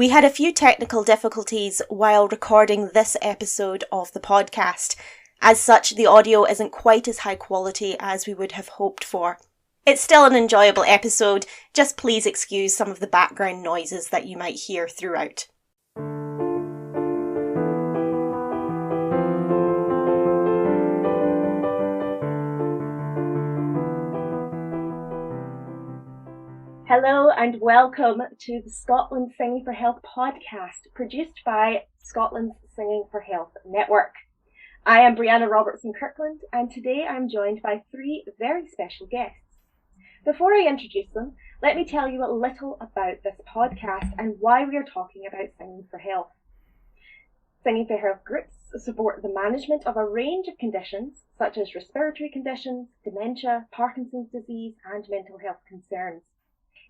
We had a few technical difficulties while recording this episode of the podcast. As such, the audio isn't quite as high quality as we would have hoped for. It's still an enjoyable episode, just please excuse some of the background noises that you might hear throughout. Hello and welcome to the Scotland Singing for Health podcast, produced by Scotland's Singing for Health Network. I am Brianna Robertson-Kirkland, and today I'm joined by three very special guests. Before I introduce them, let me tell you a little about this podcast and why we are talking about Singing for Health. Singing for Health groups support the management of a range of conditions, such as respiratory conditions, dementia, Parkinson's disease, and mental health concerns.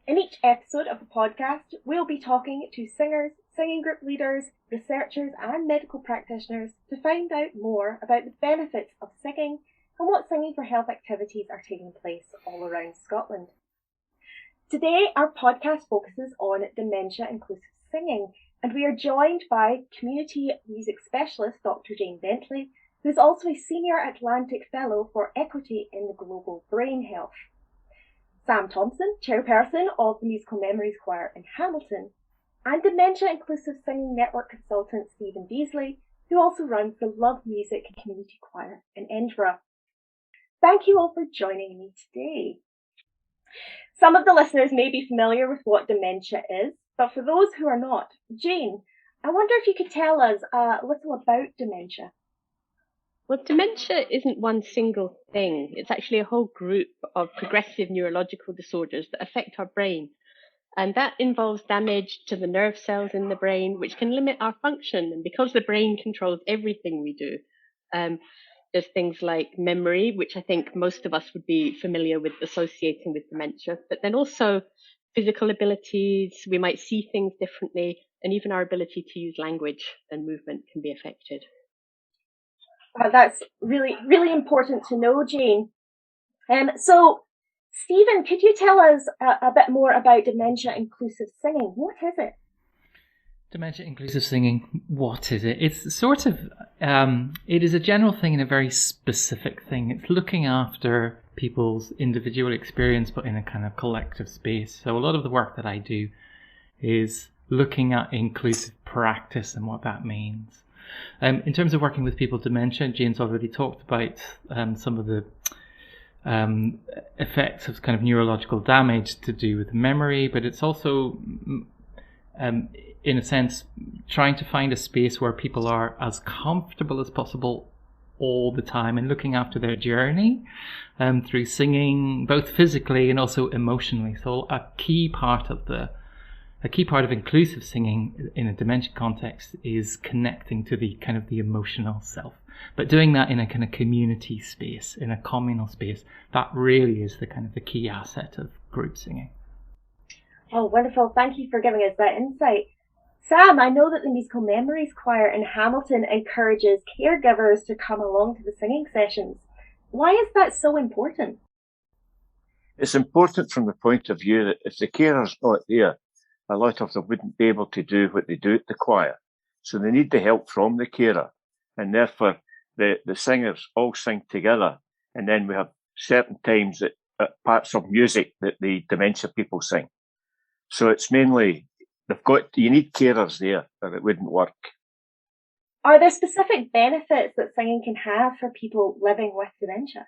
In each episode of the podcast, we'll be talking to singers, singing group leaders, researchers and medical practitioners to find out more about the benefits of singing and what Singing for Health activities are taking place all around Scotland. Today, our podcast focuses on Dementia Inclusive Singing, and we are joined by community music specialist Dr. Jane Bentley, who is also a Senior Atlantic Fellow for Equity in Global Brain Health. Sam Thompson, chairperson of the Musical Memories Choir in Hamilton, and Dementia Inclusive Singing Network consultant Stephen Deazley, who also runs the Love Music Community Choir in Edinburgh. Thank you all for joining me today. Some of the listeners may be familiar with what dementia is, but for those who are not, Jane, I wonder if you could tell us a little about dementia. Well, dementia isn't one single thing. It's actually a whole group of progressive neurological disorders that affect our brain. And that involves damage to the nerve cells in the brain, which can limit our function. And because the brain controls everything we do, there's things like memory, which I think most of us would be familiar with associating with dementia, but then also physical abilities, we might see things differently, and even our ability to use language and movement can be affected. That's really, really important to know, Jane. So, Stephen, could you tell us a bit more about Dementia Inclusive Singing? What is it? Dementia Inclusive Singing, what is it? It's sort of, it is a general thing and a very specific thing. It's looking after people's individual experience, but in a kind of collective space. So a lot of the work that I do is looking at inclusive practice and what that means. In terms of working with people with dementia, Jane's already talked about some of the effects of kind of neurological damage to do with memory, but it's also, in a sense, trying to find a space where people are as comfortable as possible all the time and looking after their journey through singing, both physically and also emotionally. So a key part of inclusive singing in a dementia context is connecting to the kind of the emotional self, but doing that in a kind of community space, in a communal space. That really is the kind of the key asset of group singing. Oh, wonderful. Thank you for giving us that insight. Sam, I know that the Musical Memories Choir in Hamilton encourages caregivers to come along to the singing sessions. Why is that so important? It's important from the point of view that if the carer's not there, a lot of them wouldn't be able to do what they do at the choir. So they need the help from the carer. And therefore, the singers all sing together. And then we have certain times that parts of music that the dementia people sing. So it's mainly, you need carers there or it wouldn't work. Are there specific benefits that singing can have for people living with dementia?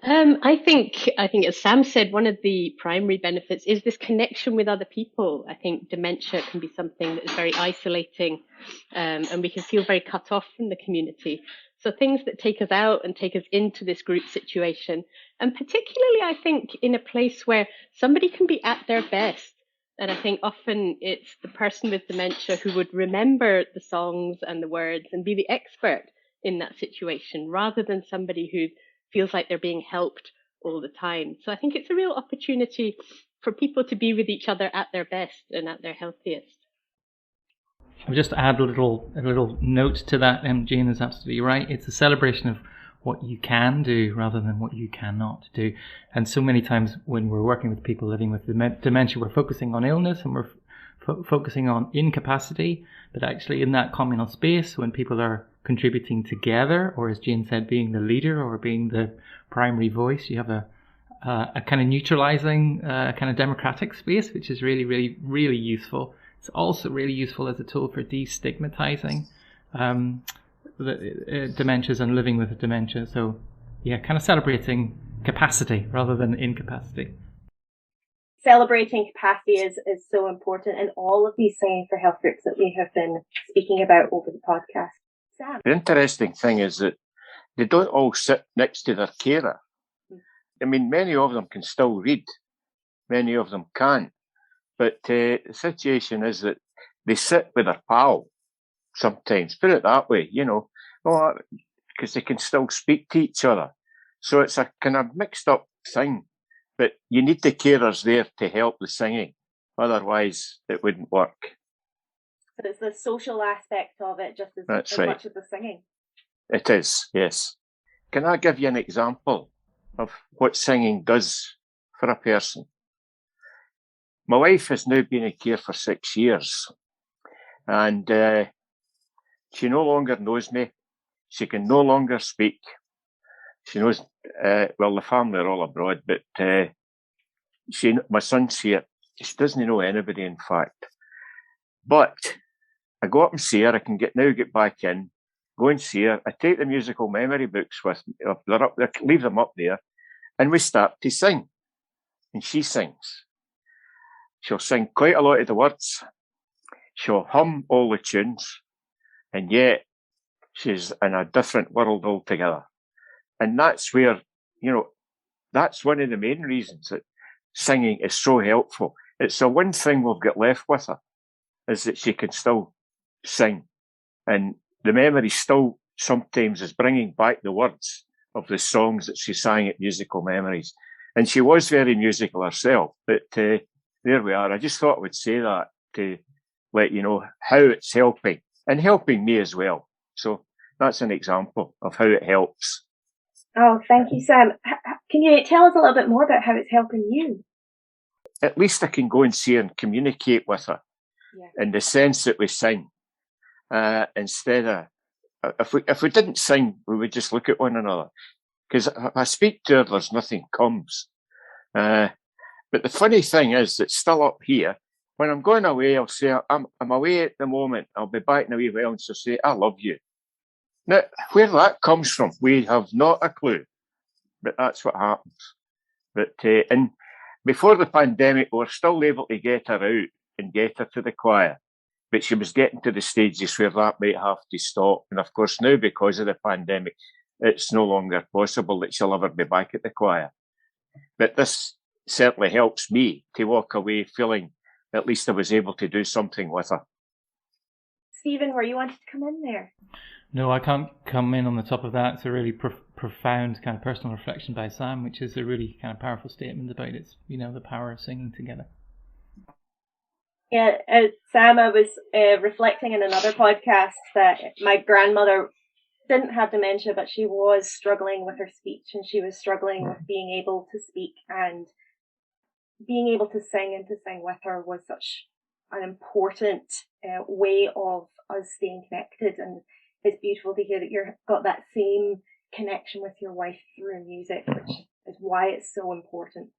I think as Sam said, one of the primary benefits is this connection with other people. I think dementia can be something that is very isolating, and we can feel very cut off from the community. So things that take us out and take us into this group situation, and particularly I think in a place where somebody can be at their best. And I think often it's the person with dementia who would remember the songs and the words and be the expert in that situation, rather than somebody who feels like they're being helped all the time. So I think it's a real opportunity for people to be with each other at their best and at their healthiest. I'll just add a little note to that. Jane is absolutely right. It's a celebration of what you can do rather than what you cannot do. And so many times when we're working with people living with dementia, we're focusing on illness and we're focusing on incapacity, but actually in that communal space when people are contributing together, or as Jane said, being the leader or being the primary voice, you have a kind of neutralizing, kind of democratic space, which is really, really, really useful. It's also really useful as a tool for destigmatizing the dementias and living with a dementia. So yeah, kind of celebrating capacity rather than incapacity. Celebrating capacity is so important in all of these Singing for Health groups that we have been speaking about over the podcast. Sam? The interesting thing is that they don't all sit next to their carer. I mean, many of them can still read. Many of them can't. But the situation is that they sit with their pal sometimes. Put it that way, because they can still speak to each other. So it's a kind of mixed up thing. But you need the carers there to help the singing. Otherwise, it wouldn't work. But it's the social aspect of it just as right. much as the singing. It is, yes. Can I give you an example of what singing does for a person? My wife has now been in care for 6 years, and she no longer knows me. She can no longer speak. She knows, the family are all abroad, but my son's here. She doesn't know anybody, in fact. But I go up and see her. I can get back in, go and see her. I take the musical memory books with me. They're up there, leave them up there, and we start to sing. And she sings. She'll sing quite a lot of the words. She'll hum all the tunes. And yet she's in a different world altogether. And that's where, that's one of the main reasons that singing is so helpful. It's the one thing we've got left with her, is that she can still sing. And the memory still sometimes is bringing back the words of the songs that she sang at musical memories. And she was very musical herself, but there we are. I just thought I would say that to let you know how it's helping, and helping me as well. So that's an example of how it helps. Oh, thank you, Sam. Can you tell us a little bit more about how it's helping you? At least I can go and see her and communicate with her in the sense that we sing. Instead of, if we didn't sing, we would just look at one another. Because if I speak to her, there's nothing comes. But the funny thing is that still up here, when I'm going away, I'll say, I'm away at the moment. I'll be back in a wee while, and she'll say, I love you. Now, where that comes from, we have not a clue. But that's what happens. But and before the pandemic, we were still able to get her out and get her to the choir. But she was getting to the stages where that might have to stop. And of course, now because of the pandemic, it's no longer possible that she'll ever be back at the choir. But this certainly helps me to walk away feeling at least I was able to do something with her. Stephen, were you wanting to come in there? No, I can't come in on the top of that. It's a really profound kind of personal reflection by Sam, which is a really kind of powerful statement about its, the power of singing together. Yeah, Sam, I was reflecting in another podcast that my grandmother didn't have dementia, but she was struggling with her speech, and she was struggling with being able to speak, and being able to sing and to sing with her was such an important way of us staying connected. And it's beautiful to hear that you've got that same connection with your wife through music, which is why it's so important.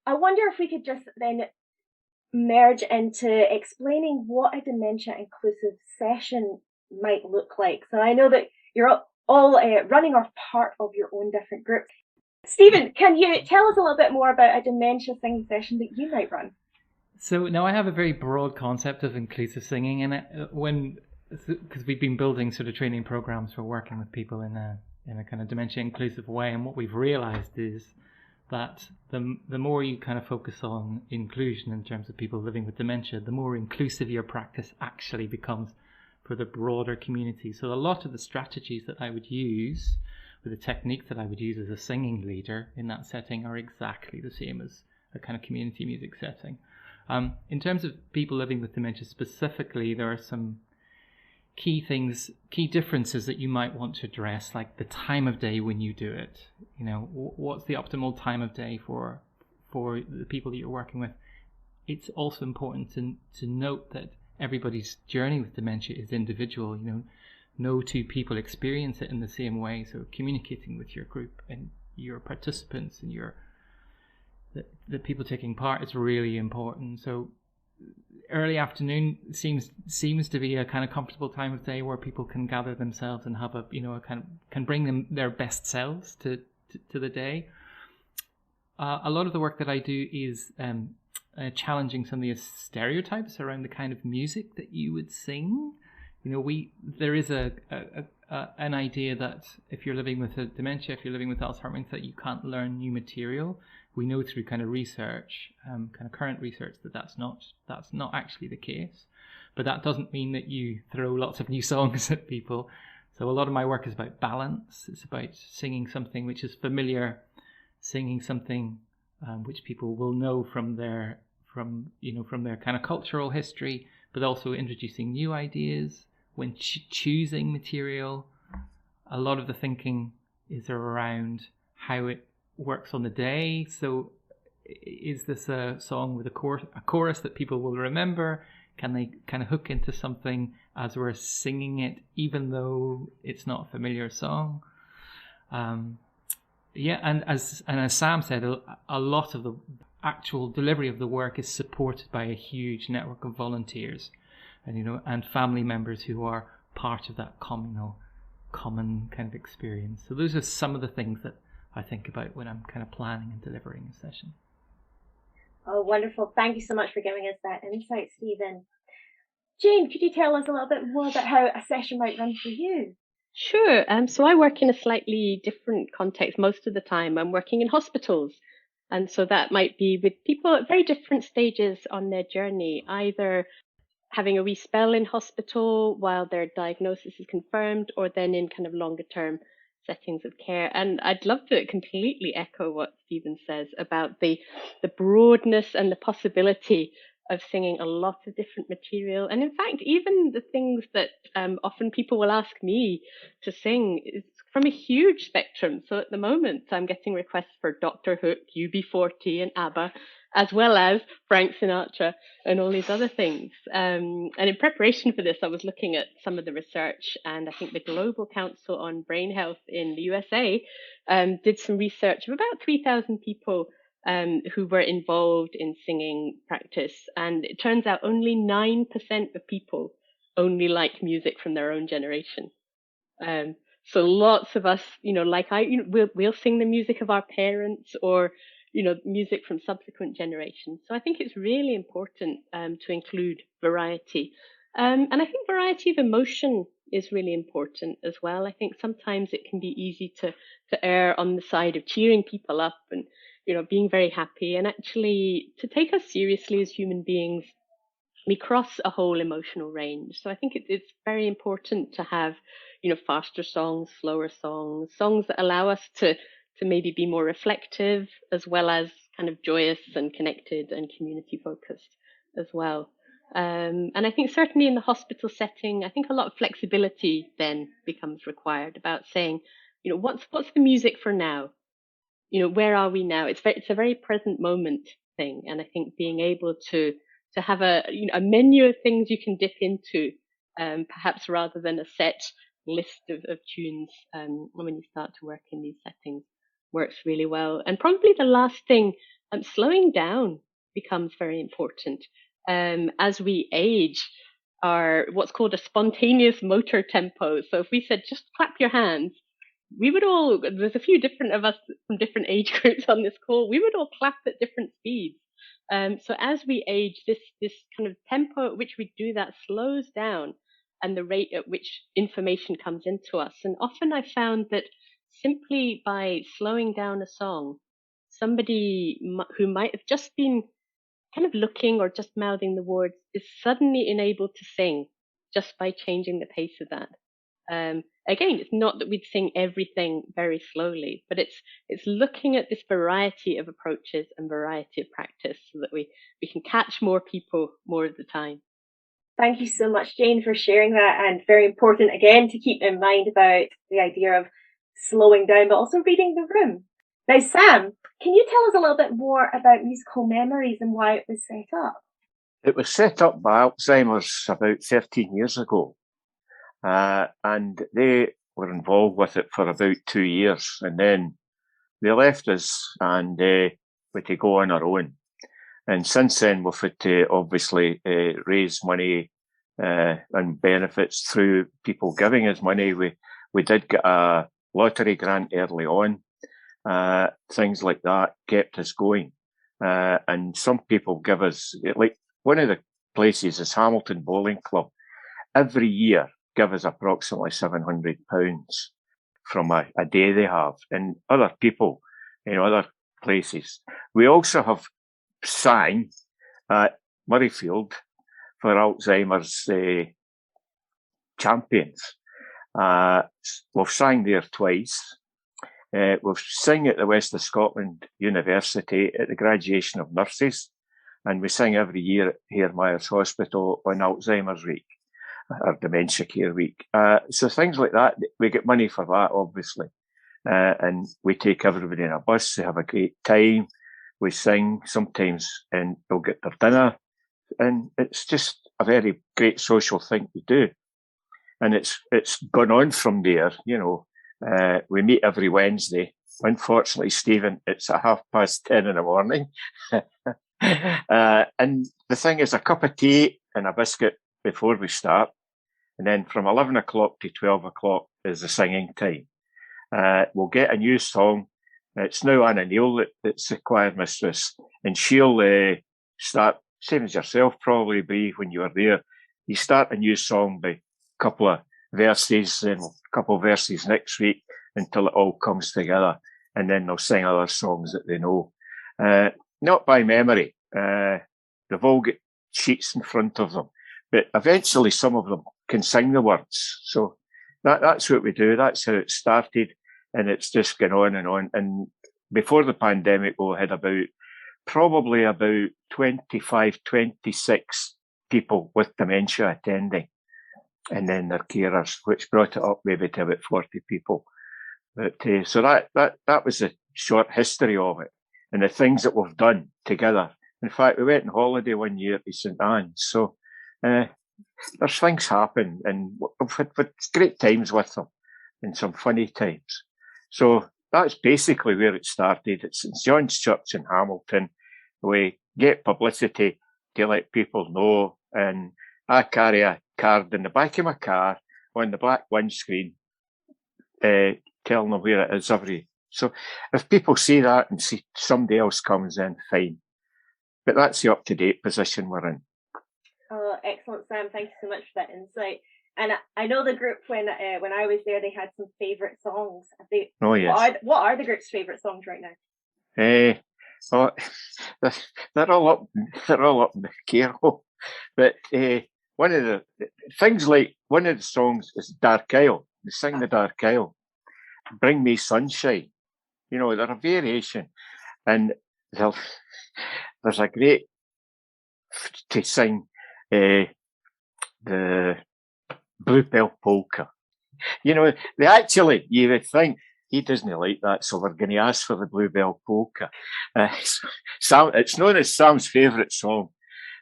I wonder if we could just then merge into explaining what a dementia inclusive session might look like. So I know that you're all running off part of your own different groups. Stephen, can you tell us a little bit more about a dementia singing session that you might run? So now I have a very broad concept of inclusive singing, and because we've been building sort of training programs for working with people in a kind of dementia inclusive way, and what we've realized is that the more you kind of focus on inclusion in terms of people living with dementia, the more inclusive your practice actually becomes for the broader community. So a lot of the strategies that I would use, or the techniques that I would use as a singing leader in that setting, are exactly the same as a kind of community music setting. In terms of people living with dementia specifically, there are some key differences that you might want to address, like the time of day when you do it. What's the optimal time of day for the people that you're working with? it's also important to note that everybody's journey with dementia is individual. No two people experience it in the same way. So communicating with your group and your participants and the people taking part is really important. So early afternoon seems to be a kind of comfortable time of day where people can gather themselves and have a kind of can bring their best selves to the day. A lot of the work that I do is challenging some of the stereotypes around the kind of music that you would sing. There is an idea that if you're living with a dementia, if you're living with Alzheimer's, that you can't learn new material. We know through kind of research, kind of current research, that's not actually the case. But that doesn't mean that you throw lots of new songs at people. So a lot of my work is about balance. It's about singing something which is familiar, singing something which people will know from their kind of cultural history, but also introducing new ideas. When choosing material, a lot of the thinking is around how it works on the day. So is this a song with a chorus that people will remember? Can they kind of hook into something as we're singing it, even though it's not a familiar song? And as Sam said, a lot of the actual delivery of the work is supported by a huge network of volunteers and family members who are part of that common kind of experience. So those are some of the things that I think about when I'm kind of planning and delivering a session. Oh, wonderful. Thank you so much for giving us that insight, Stephen. Jane, could you tell us a little bit more about how a session might run for you? Sure. So I work in a slightly different context most of the time. I'm working in hospitals. And so that might be with people at very different stages on their journey, either having a wee spell in hospital while their diagnosis is confirmed, or then in kind of longer term settings of care. And I'd love to completely echo what Stephen says about the broadness and the possibility of singing a lot of different material. And in fact, even the things that often people will ask me to sing is from a huge spectrum. So at the moment, I'm getting requests for Dr. Hook, UB40 and ABBA, as well as Frank Sinatra and all these other things. And in preparation for this, I was looking at some of the research, and I think the Global Council on Brain Health in the USA did some research of about 3,000 people who were involved in singing practice. And it turns out only 9% of people only like music from their own generation. So lots of us, we'll sing the music of our parents or, music from subsequent generations. So I think it's really important to include variety. And I think variety of emotion is really important as well. I think sometimes it can be easy to err on the side of cheering people up and, being very happy, and actually to take us seriously as human beings. We cross a whole emotional range. So I think it's very important to have, faster songs, slower songs, songs that allow us to maybe be more reflective, as well as kind of joyous and connected and community focused as well. And I think certainly in the hospital setting, I think a lot of flexibility then becomes required about saying, what's the music for now? Where are we now? It's a very present moment thing. And I think being able to have a menu of things you can dip into, perhaps rather than a set list of tunes when you start to work in these settings, works really well. And probably the last thing, slowing down becomes very important. As we age, our what's called a spontaneous motor tempo. So if we said, just clap your hands, there's a few different of us from different age groups on this call, we would all clap at different speeds. So as we age, this kind of tempo at which we do that slows down, and the rate at which information comes into us. And often I found that simply by slowing down a song, somebody who might have just been kind of looking or just mouthing the words is suddenly enabled to sing just by changing the pace of that. Again, it's not that we'd sing everything very slowly, but it's looking at this variety of approaches and variety of practice so that we can catch more people more of the time. Thank you so much, Jane, for sharing that, and very important again to keep in mind about the idea of slowing down, but also reading the room. Now, Sam, can you tell us a little bit more about Musical Memories and why it was set up? It was set up by Alzheimer's about 13 years ago, and they were involved with it for about 2 years, and then they left us and we had to go on our own. And since then, we've had to obviously raise money and benefits through people giving us money. We did get a lottery grant early on. Things like that kept us going. And some people give us, like one of the places is Hamilton Bowling Club. Every year, give us approximately £700 from a day they have. And other people in other places. We also have sang at Murrayfield for Alzheimer's champions. We've sang there twice. We've sung at the West of Scotland University at the graduation of nurses, and we sing every year here at Myers Hospital on Alzheimer's Week, or Dementia Care Week. So things like that, we get money for that, obviously. And we take everybody in a bus, they have a great time, we sing sometimes, and they'll get their dinner. And it's just a very great social thing to do. And it's gone on from there, you know. We meet every Wednesday. Unfortunately, Stephen, it's at 10:30 in the morning. And the thing is, a cup of tea and a biscuit before we start. And then from 11 o'clock to 12 o'clock is the singing time. We'll get a new song. It's now Anna Neal that's the choir mistress. And she'll start, same as yourself probably, Brie, when you were there. You start a new song by a couple of verses, then a couple of verses next week until it all comes together. And then they'll sing other songs that they know. Not by memory. They've all got sheets in front of them. But eventually some of them can sing the words. So that's what we do. That's how it started. And it's just gone on and on. And before the pandemic, we had probably about 25, 26 people with dementia attending. And then their carers, which brought it up maybe to about 40 people. But so that was a short history of it and the things that we've done together. In fact, we went on holiday one year to St Anne's. So there's things happen, and we've had great times with them and some funny times. So that's basically where it started. It's St John's Church in Hamilton. We get publicity to let people know, and I carry a card in the back of my car on the black windscreen, telling them where it is so if people see that and see somebody else comes in, fine. But that's the up-to-date position we're in. Oh, excellent, Sam. Thank you so much for that insight. And I know the group, when I was there, they had some favourite songs. Oh, yes. What are the group's favourite songs right now? They're all up in the care home. But one of the things, like one of the songs is Dark Isle. They sing the Dark Isle. Bring Me Sunshine. You know, they're a variation. And there's a great to sing the Bluebell Polka. You know, you would think he doesn't like that, so we're going to ask for the Bluebell Polka. It's known as Sam's favourite song.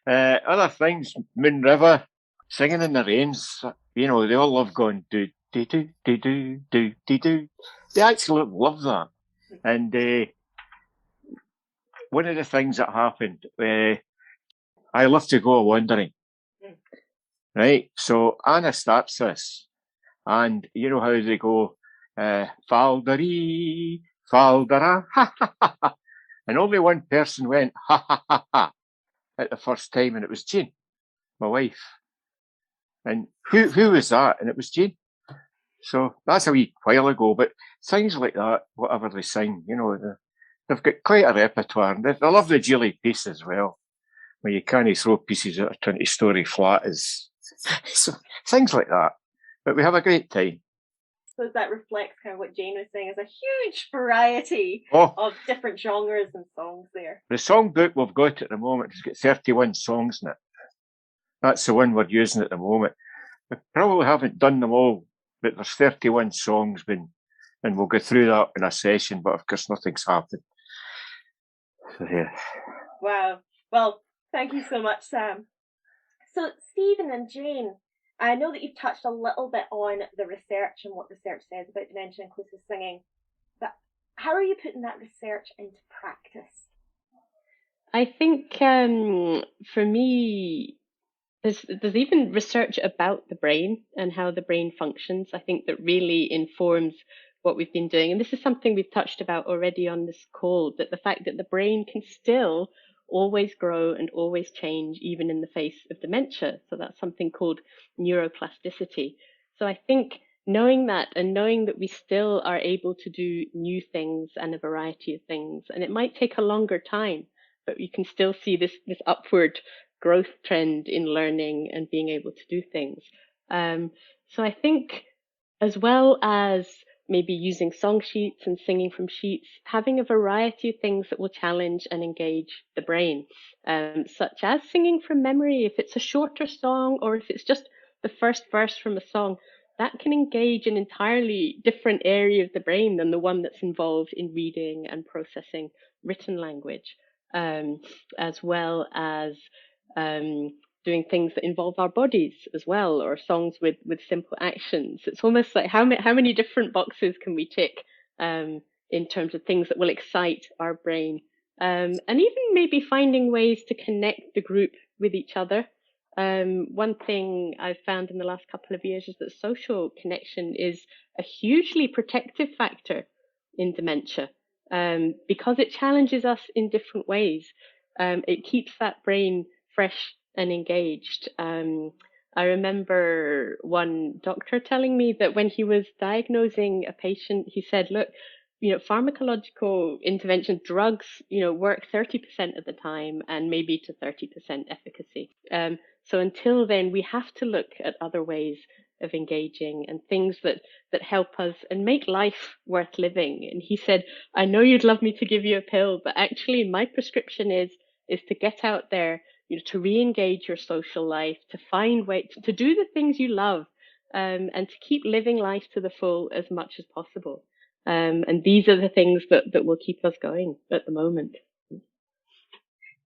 Other things, Moon River, Singing in the Rains, you know, they all love going do, do, do, do, do, do, do, do. They actually love that. And one of the things that happened, I love to go wandering. Right? So Anna starts this, and you know how they go, Faldari, Faldara, ha ha ha ha. And only one person went, ha ha ha ha, at the first time, and it was Jane, my wife. And who was that? And it was Jane. So that's a wee while ago, but things like that, whatever they sing, you know, they've got quite a repertoire. They love the Geely piece as well, where you can't throw pieces at a 20-story flat. So, things like that. But we have a great time. So that reflects kind of what Jane was saying, is a huge variety of different genres and songs there. The songbook we've got at the moment has got 31 songs in it. That's the one we're using at the moment. We probably haven't done them all, but there's 31 songs been And we'll go through that in a session, but of course nothing's happened. So, yeah. Wow. Well, thank you so much, Sam. So, Stephen and Jane, I know that you've touched a little bit on the research and what research says about dementia inclusive singing, but how are you putting that research into practice? I think for me, there's even research about the brain and how the brain functions. I think that really informs what we've been doing. And this is something we've touched about already on this call, that the fact that the brain can still always grow and always change, even in the face of dementia. So that's something called neuroplasticity. So I think knowing that and knowing that we still are able to do new things and a variety of things, and it might take a longer time, but you can still see this upward growth trend in learning and being able to do things. So I think, as well as maybe using song sheets and singing from sheets, having a variety of things that will challenge and engage the brain, such as singing from memory, if it's a shorter song or if it's just the first verse from a song, that can engage an entirely different area of the brain than the one that's involved in reading and processing written language, as well as doing things that involve our bodies as well, or songs with simple actions. It's almost like how many different boxes can we tick in terms of things that will excite our brain, and even maybe finding ways to connect the group with each other. One thing I've found in the last couple of years is that social connection is a hugely protective factor in dementia, because it challenges us in different ways. It keeps that brain fresh and engaged. I remember one doctor telling me that when he was diagnosing a patient, he said, look, pharmacological intervention drugs, work 30% of the time and maybe to 30% efficacy. So until then, we have to look at other ways of engaging and things that help us and make life worth living. And he said, I know you'd love me to give you a pill, but actually my prescription is to get out there, to re-engage your social life, to find ways to do the things you love, and to keep living life to the full as much as possible. And these are the things that will keep us going at the moment.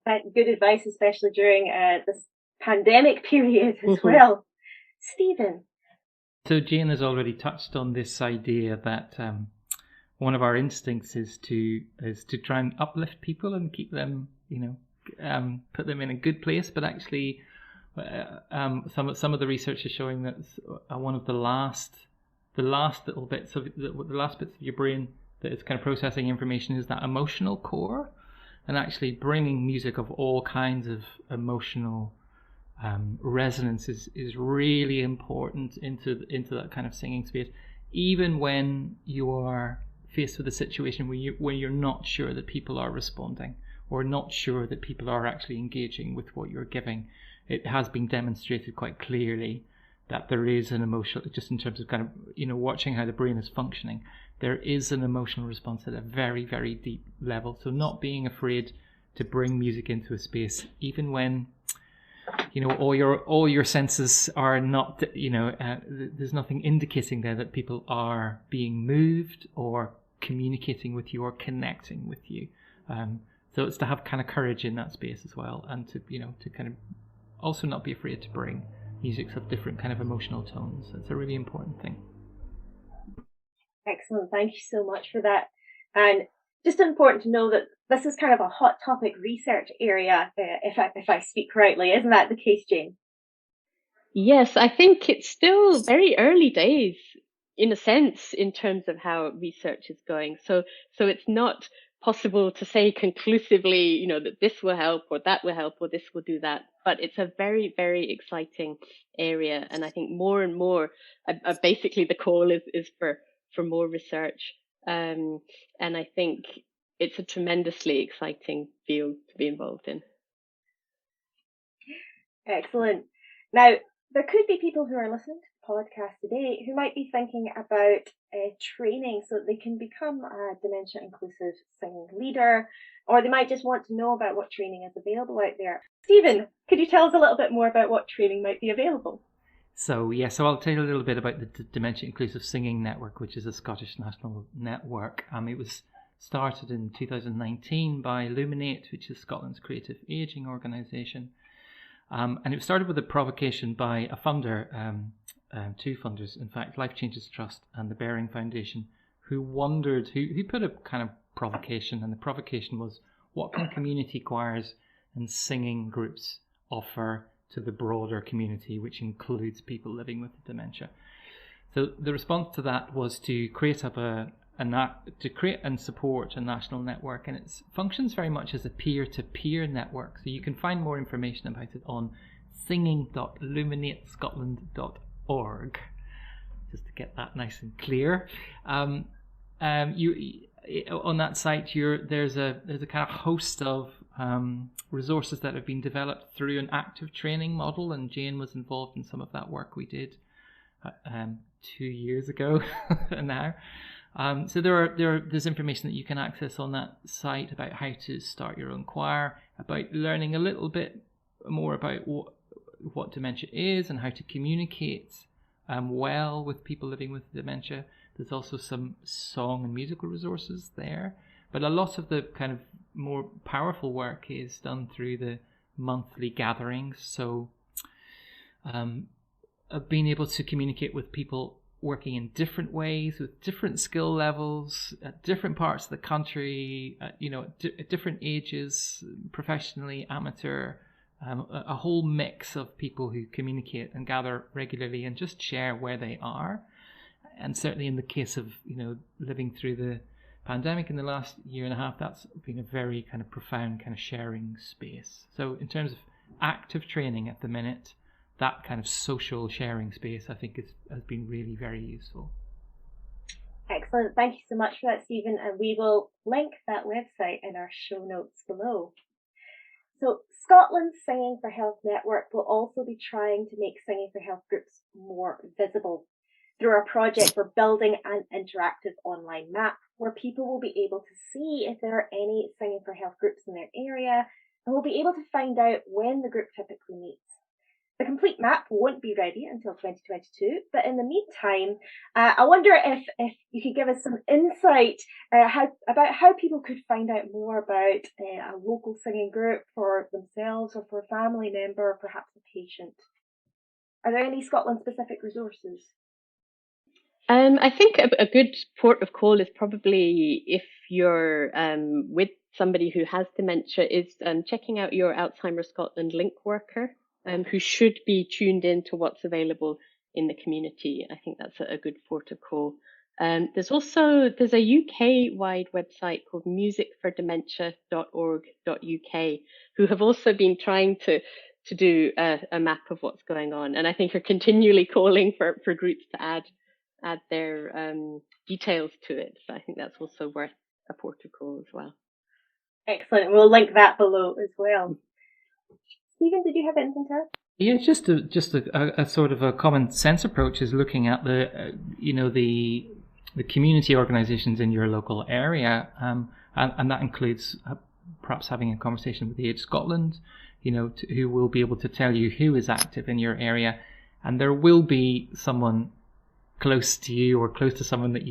Good advice, especially during this pandemic period as well. Stephen. So Jane has already touched on this idea that one of our instincts is to try and uplift people and keep them, put them in a good place. But actually, some of the research is showing that one of the last bits of your brain that is kind of processing information is that emotional core, and actually bringing music of all kinds of emotional resonance is really important into that kind of singing space, even when you are faced with a situation where you're not sure that people are responding or not sure that people are actually engaging with what you're giving. It has been demonstrated quite clearly that there is an emotional, just in terms of kind of watching how the brain is functioning, there is an emotional response at a very, very deep level. So not being afraid to bring music into a space, even when all your senses are not, there's nothing indicating there that people are being moved or communicating with you or connecting with you. So it's to have kind of courage in that space as well, and to kind of also not be afraid to bring music of different kind of emotional tones. It's a really important thing. Excellent, thank you so much for that. And just important to know that this is kind of a hot topic research area, if I speak correctly. Isn't that the case, Jane? Yes, I think it's still very early days, in a sense, in terms of how research is going. So it's not possible to say conclusively, that this will help or that will help or this will do that. But it's a very, very exciting area. And I think more and more, basically the call is for more research. And I think it's a tremendously exciting field to be involved in. Excellent. Now, there could be people who are listening to the podcast today who might be thinking about training so that they can become a dementia inclusive singing leader, or they might just want to know about what training is available out there. Stephen, could you tell us a little bit more about what training might be available? So I'll tell you a little bit about the Dementia Inclusive Singing Network, which is a Scottish national network. It was started in 2019 by Illuminate, which is Scotland's creative ageing organisation. And it was started with a provocation by a funder, two funders, in fact, Life Changes Trust and the Bearing Foundation, who wondered, who put a kind of provocation, and the provocation was, what can community choirs and singing groups offer to the broader community, which includes people living with dementia? So the response to that was to create create and support a national network, and it functions very much as a peer-to-peer network. So you can find more information about it on singing.illuminatescotland.org, just to get that nice and clear. On that site, there's a kind of host of resources that have been developed through an active training model, and Jane was involved in some of that work we did 2 years ago now. So there's information that you can access on that site about how to start your own choir, about learning a little bit more about what dementia is and how to communicate well with people living with dementia. There's also some song and musical resources there, but a lot of the kind of more powerful work is done through the monthly gatherings. So being able to communicate with people working in different ways, with different skill levels, at different parts of the country, at different ages, professionally, amateur, a whole mix of people who communicate and gather regularly and just share where they are. And certainly in the case of, living through the pandemic in the last year and a half, that's been a very kind of profound kind of sharing space. So in terms of active training at the minute, that kind of social sharing space, I think, has been really very useful. Excellent. Thank you so much for that, Stephen. And we will link that website in our show notes below. So Scotland's Singing for Health Network will also be trying to make Singing for Health groups more visible. Through our project, we're building an interactive online map where people will be able to see if there are any Singing for Health groups in their area, and will be able to find out when the group typically meets. The complete map won't be ready until 2022, but in the meantime, I wonder if you could give us some insight about how people could find out more about a local singing group for themselves or for a family member or perhaps a patient. Are there any Scotland-specific resources? I think a good port of call is probably, if you're with somebody who has dementia, is checking out your Alzheimer's Scotland link worker, who should be tuned in to what's available in the community. I think that's a good port of call. There's a UK-wide website called musicfordementia.org.uk, who have also been trying to do a map of what's going on, and I think are continually calling for groups to add their details to it. So I think that's also worth a port of call as well. Excellent. We'll link that below as well. Stephen, did you have anything to add? Yeah, just a sort of a common sense approach is looking at the community organisations in your local area, and that includes perhaps having a conversation with Age Scotland, who will be able to tell you who is active in your area, and there will be someone close to you or close to someone that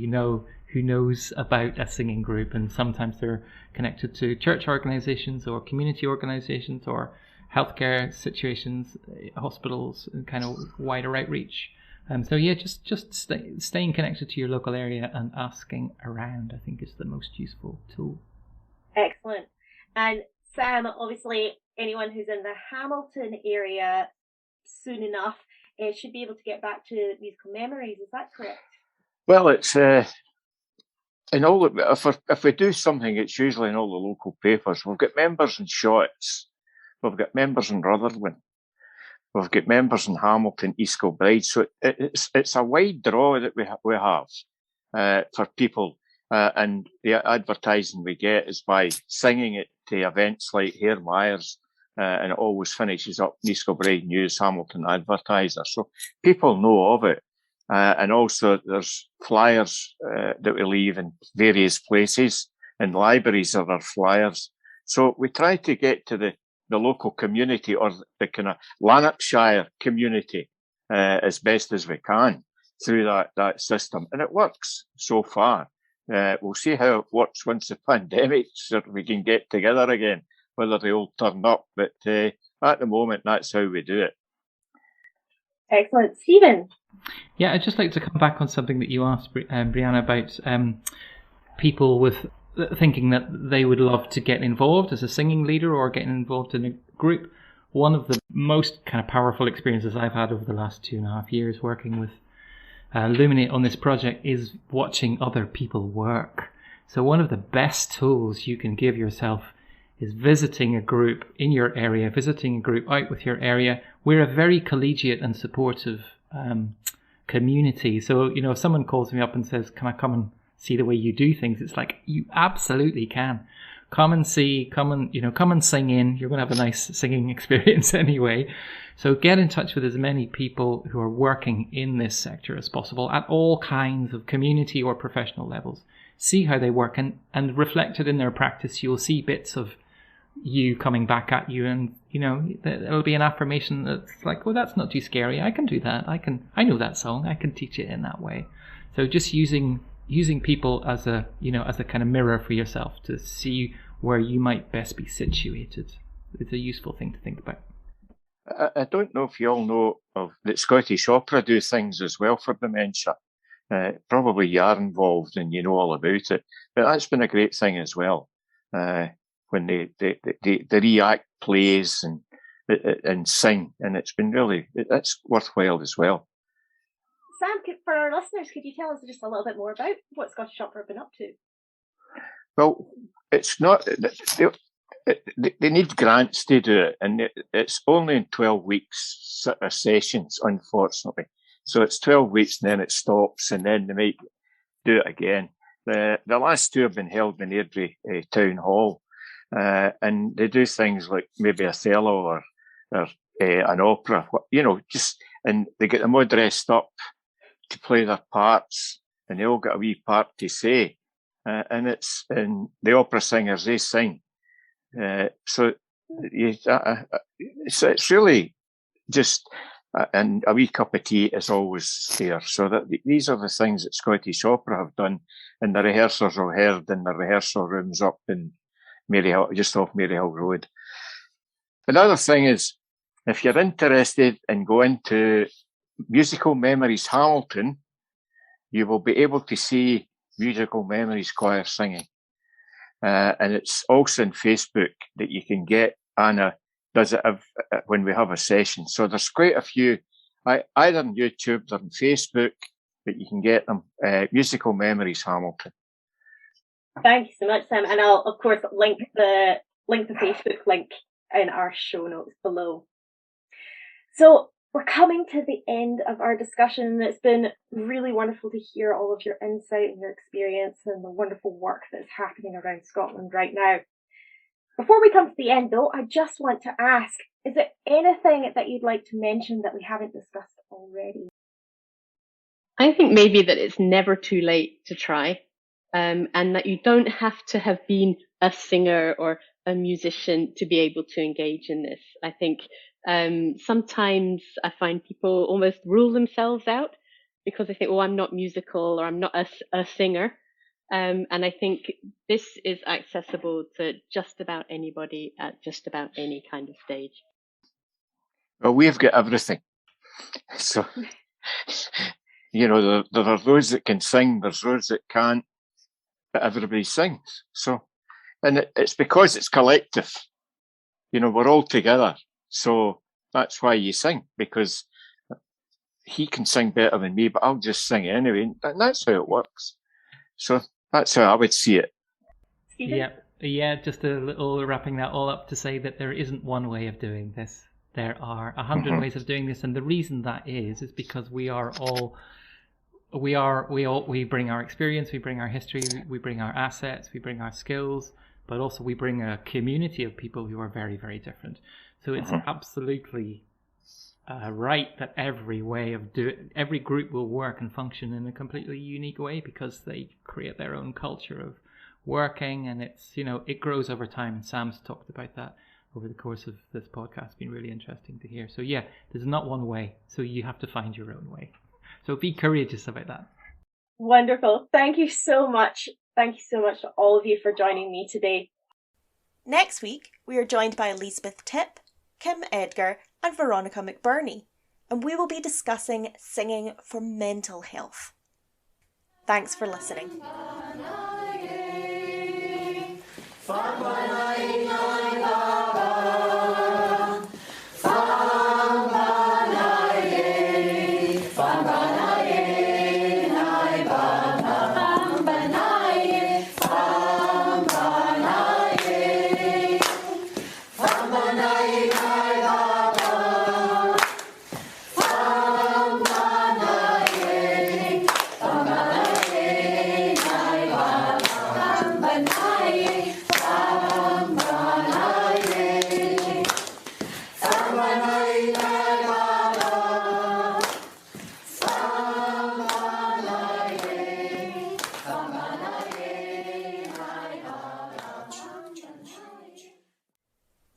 who knows about a singing group, and sometimes they're connected to church organisations or community organisations or healthcare situations, hospitals, and kind of wider outreach. Just staying connected to your local area and asking around, I think, is the most useful tool. Excellent. And Sam, obviously, anyone who's in the Hamilton area soon enough should be able to get back to musical memories. Is that correct? Well, it's in all. If we do something, it's usually in all the local papers. We've got members in Shotts. We've got members in Rutherglen. We've got members in Hamilton, East Kilbride. So it's a wide draw that we have for people. And the advertising we get is by singing it to events like Hare Myers, and it always finishes up in East Kilbride News, Hamilton Advertiser. So people know of it. And also there's flyers that we leave in various places. In libraries there are flyers. So we try to get to the local community, or the kind of Lanarkshire community, as best as we can through that system. And it works so far. We'll see how it works once the pandemic, so we can get together again, whether they all turn up. But at the moment, that's how we do it. Excellent. Stephen? Yeah, I'd just like to come back on something that you asked, Brianna, about people with thinking that they would love to get involved as a singing leader or get involved in a group. One of the most kind of powerful experiences I've had over the last 2.5 years working with Luminate on this project is watching other people work. So one of the best tools you can give yourself is visiting a group in your area, visiting a group out with your area. We're a very collegiate and supportive community. So, you know, if someone calls me up and says, can I come and see the way you do things? It's like, you absolutely can. Come and see, come and sing in. You're going to have a nice singing experience anyway. So get in touch with as many people who are working in this sector as possible at all kinds of community or professional levels. See how they work and reflected in their practice, you'll see bits of you coming back at you, and you know it'll be an affirmation that's like, oh, that's not too scary. I can do that. I know that song. I can teach it in that way. So just using people as a kind of mirror for yourself to see where you might best be situated is a useful thing to think about. I don't know if you all know of that Scottish Opera do things as well for dementia. Probably you are involved and you know all about it, but that's been a great thing as well. When they react plays and sing, and it's been that's worthwhile as well. Sam, for our listeners, could you tell us just a little bit more about what Scottish Opera have been up to? Well, it's not. They need grants to do it, and it's only in 12 weeks sessions, unfortunately. So it's 12 weeks and then it stops, and then they might do it again. The last two have been held in Edinburgh Town Hall, and they do things like maybe Othello or an opera, and they get them all dressed up to play their parts, and they all got a wee part to say, and the opera singers, they sing. So it's really just, and a wee cup of tea is always there. So that these are the things that Scottish Opera have done, and the rehearsals are held in the rehearsal rooms up in Maryhill, just off Maryhill Road. Another thing is, if you're interested in going to Musical Memories Hamilton, you will be able to see Musical Memories Choir singing. And it's also on Facebook that you can get. Anna does it when we have a session. So there's quite a few, either on YouTube or on Facebook, but you can get them. Musical Memories Hamilton. Thank you so much, Sam. And I'll, of course, link the Facebook link in our show notes below. So we're coming to the end of our discussion. It's been really wonderful to hear all of your insight and your experience and the wonderful work that's happening around Scotland right now. Before we come to the end, though, I just want to ask, is there anything that you'd like to mention that we haven't discussed already? I think maybe that it's never too late to try, and that you don't have to have been a singer or a musician to be able to engage in this. I think sometimes I find people almost rule themselves out because they think, oh, I'm not musical or I'm not a singer. And I think this is accessible to just about anybody at just about any kind of stage. Well, we've got everything. So, there are those that can sing, there's those that can't, but everybody sings. So, and it's because it's collective. We're all together. So that's why you sing, because he can sing better than me, but I'll just sing anyway. And that's how it works. So that's how I would see it. Stephen? Yeah, just a little wrapping that all up to say that there isn't one way of doing this. There are 100 ways of doing this, and the reason that is because we bring our experience, we bring our history, we bring our assets, we bring our skills, but also we bring a community of people who are very, very different. So it's absolutely right that every group will work and function in a completely unique way because they create their own culture of working, and it grows over time. And Sam's talked about that over the course of this podcast. It's been really interesting to hear. So yeah, there's not one way. So you have to find your own way. So be courageous about that. Wonderful. Thank you so much. Thank you so much to all of you for joining me today. Next week, we are joined by Elizabeth Tipp, Kim Edgar, and Veronica McBurney, and we will be discussing singing for mental health. Thanks for listening.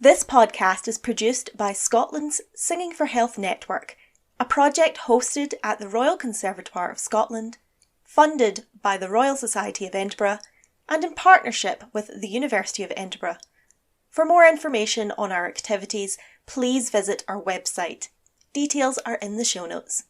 This podcast is produced by Scotland's Singing for Health Network, a project hosted at the Royal Conservatoire of Scotland, funded by the Royal Society of Edinburgh, and in partnership with the University of Edinburgh. For more information on our activities, please visit our website. Details are in the show notes.